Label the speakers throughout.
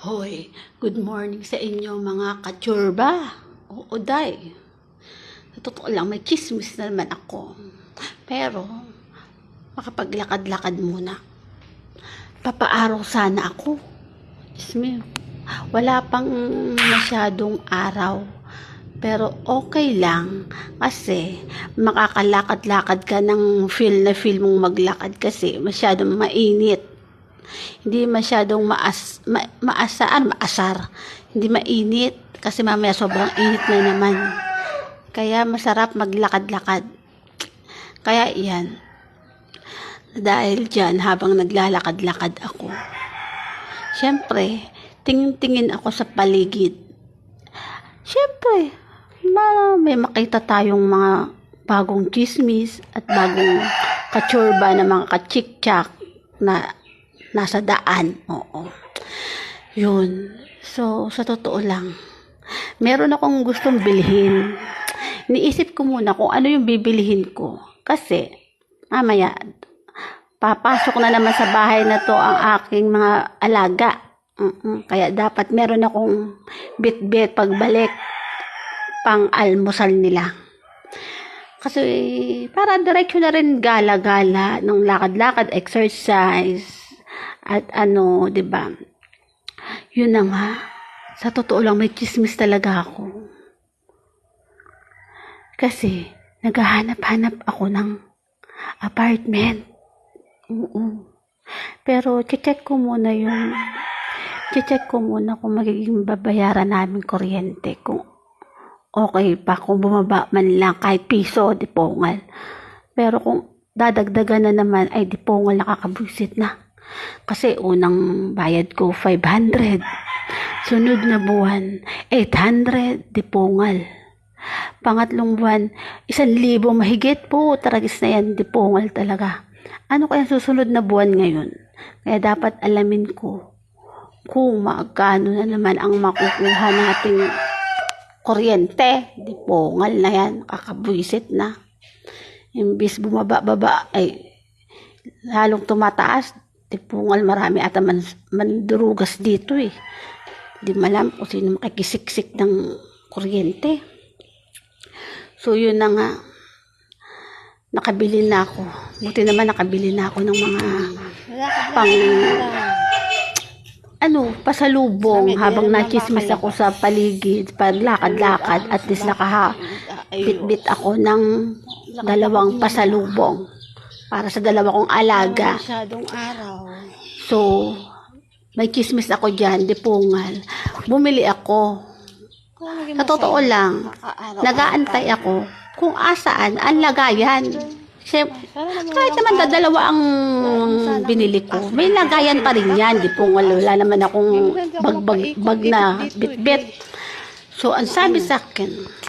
Speaker 1: Hoy, good morning sa inyo mga kachurba. Oo, day. Sa totoo lang, may chismis na naman ako. Pero, makapaglakad-lakad muna. Papaaraw sana ako. Chismis. Wala pang masyadong araw. Pero okay lang kasi makakalakad-lakad ka ng feel na feel mong maglakad kasi masyadong mainit. Hindi masyadong maasar. Hindi mainit kasi mamaya sobrang init na naman. Kaya masarap maglakad-lakad. Kaya iyan. Dahil dyan habang naglalakad-lakad ako. Siyempre, tingin-tingin ako sa paligid. Siyempre, may makita tayong mga bagong chismis at bagong kachurba na mga kachik-chak na nasa daan. Oo. Yun. So, sa totoo lang, meron akong gustong bilhin. Niisip ko muna kung ano yung bibilihin ko. Kasi, mamaya, papasok na naman sa bahay na to ang aking mga alaga. Kaya dapat meron akong bit-bit pagbalik pang almusal nila. Kasi para diretso na rin gala-gala ng lakad-lakad, exercise at 'di ba? Yun na nga. Sa totoo lang may chismis talaga ako. Kasi naghahanap-hanap ako ng apartment. Pero check ko muna kung magiging babayaran namin kuryente, kung okay pa, kung bumaba man lang kahit piso, di pongal. Pero kung dadagdagan na naman, ay di pongal, nakakabuisit na. Kasi unang bayad ko 500. Sunod na buwan 800, di pongal. Pangatlong buwan 1,000 mahigit po, taragis na yan, di pongal talaga. Ano kaya susunod na buwan ngayon? Kaya dapat alamin ko kung magkano na naman ang makukuha nating kuryente. Di pongal na yan, kakabuisit na. Imbis bumaba-baba ay lalong tumataas. Di pongal, marami ata mandurugas dito eh. Di malam kung sino makikisiksik ng kuryente. So yun na nga, nakabili na ako. Buti naman nakabili na ako ng mga pasalubong habang nachismis ako sa paligid, paglakad-lakad, at least bit ako ng 2 pasalubong para sa 2 kong alaga. So, may chismis ako dyan, di pongal. Bumili ako. Sa totoo lang, nag-aantay ako kung asaan ang lagayan. Kahit naman 2 ang binili ko, may lagayan pa rin yan. Di pongal, wala naman akong bag na bit-bit. So, ang sabi sa akin,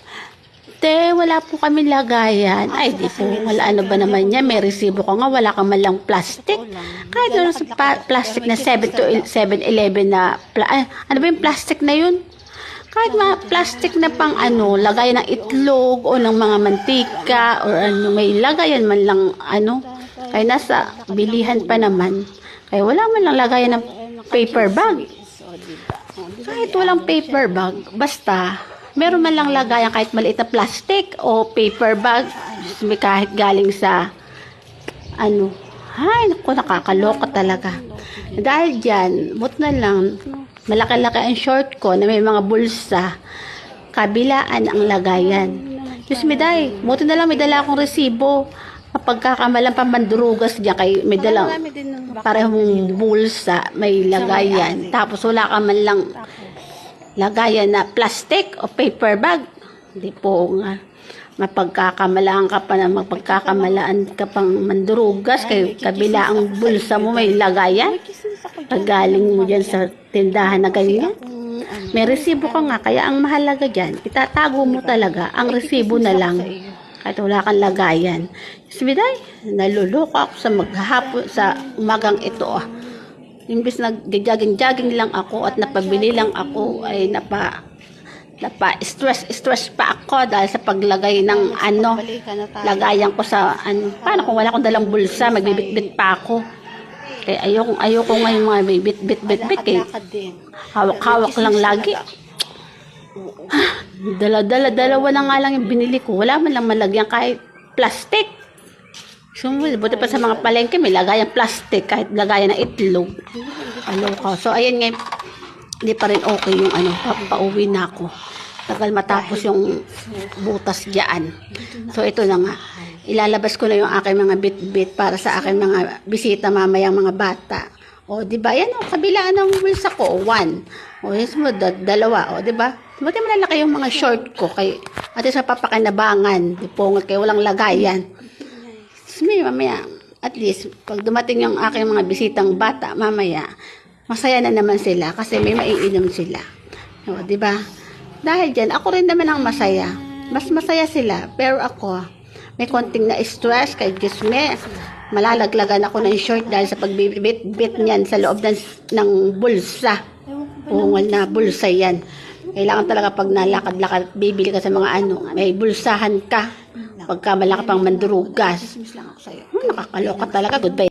Speaker 1: wala po kami lagayan. Ay, di po, wala, ano ba naman yan? May resibo ko nga, wala kang malang plastic. Kahit doon sa plastic na 7-Eleven na, ano ba yung plastic na yun? Kahit plastic na pang lagayan ng itlog o ng mga mantika or may lagayan man lang kaya nasa bilihan pa naman. Kaya wala man lang lagayan ng paper bag. Kahit walang paper bag, basta meron man lang lagayan kahit maliit na plastic o paper bag, may kahit galing sa ay naku, nakakaloka talaga. Dahil dyan, na lang, malaki-laki ang short ko na may mga bulsa, kabilaan ang lagayan. Diyos me day, buti na lang may dala akong resibo. Mapagkakamalang pamandurugas dyan, kay may dala parehong bulsa, may lagayan. Tapos wala ka man lang lagayan na plastic o paper bag. Hindi po nga. Mapagkakamalaan ka pang mandurugas, kay kabila ang bulsa mo may lagayan. Pag galing mo dyan sa tindahan na ganyan, may resibo ka nga. Kaya ang mahalaga dyan, itatago mo talaga ang resibo na lang kahit wala kang lagayan. Sabiday, naluloko ako sa umagang ito. Imbis nag-jogging lang ako at napabili lang ako, ay stress pa ako dahil sa paglagay ng lagayan ko sa paano kung wala akong dalang bulsa, magbibitbit pa ako. Kaya ayoko ngayon mga may bit eh.
Speaker 2: Lakad din.
Speaker 1: Hawak-hawak lang lagi. Dalawa na nga lang yung binili ko. Wala man lang malagyan kahit plastic. Buti pa sa mga palengke, may lagayan plastic, kahit lagayan ng itlog. Aloka. So, ayan nga, hindi pa rin okay yung pauwi na ako. Tagal matapos yung butas dyan. So, ito na nga. Ilalabas ko na yung aking mga bit-bit para sa aking mga bisita mamayang mga bata. O, di ba? Yan o, kabilaan ng bulsa ko. 1. O, yes mo, 2. O, di ba? Buti malalaki yung mga short ko. At sa papakinabangan. Di po, kaya walang lagayan. Mamaya, at least, pag dumating yung aking mga bisitang bata, mamaya, masaya na naman sila kasi may maiinom sila. O, di ba? Dahil dyan, ako rin naman ang masaya. Mas masaya sila. Pero ako, may konting na-stress kay Gisme. Malalaglagan ako ng short dahil sa pagbibit-bit niyan sa loob ng bulsa. Ungal na bulsa yan. Kailangan talaga pag nalakad-lakad, bibili ka sa mga may bulsahan ka. Pagka malaki pang mandurugas. Nakakaloka talaga. Goodbye.